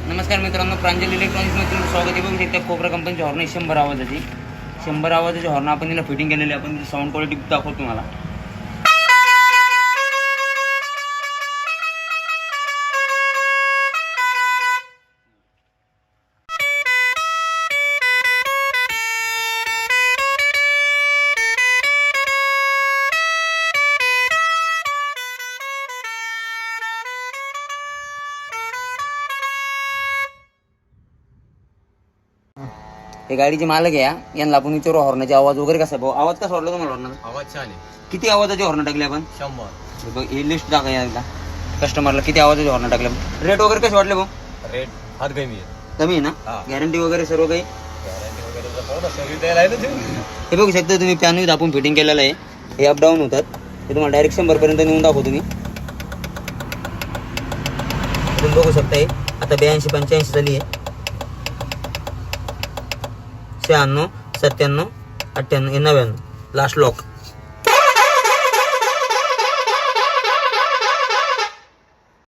नमस्कार मित्रांनो, प्रांजल इलेक्ट्रॉनिक्समध्ये तुमचं स्वागत आहे. बघू शकता कोपरा कंपनीची हॉर्न आहे 100 आवाजाची. 100 आवाजाची हॉर्न आपण तिला फिटिंग केलेली आहे. आपण साऊंड क्वालिटी दाखवतो तुम्हाला. हे गाडीचे मालक आहे, यांना आपण विचारू हॉर्नाचे आवाज वगैरे कसा भाऊ. आवाज कसा वाटला तुम्हाला हॉर्नाचा? आवाज छान आहे. किती आवाजाचे हॉर्न टाकले आपण? 100. बघ हे लिस्ट टाका एकदा कस्टमरला किती आवाजाचे हॉर्न टाकले. रेट वगैरे कसे वाटले भाऊ? रेट फार कमी आहे. कमी आहे ना? हा. गॅरंटी वगैरे सर्व काही? गॅरंटी वगैरे तर पाहू ना, सर्व्हिस द्यायला आहे ना तुम्ही. हे बघू शकता तुम्ही, पॅन विथ आपण फिटिंग केलेलं आहे. हे अप डाऊन होतात. हे तुम्हाला डायरेक्ट 100 पर्यंत नेऊन दाखवतो तुम्ही. तुम्ही बघू शकता हे आता 82 85 झाली आहे. 96 97 98 हे 99 लास्ट लॉक.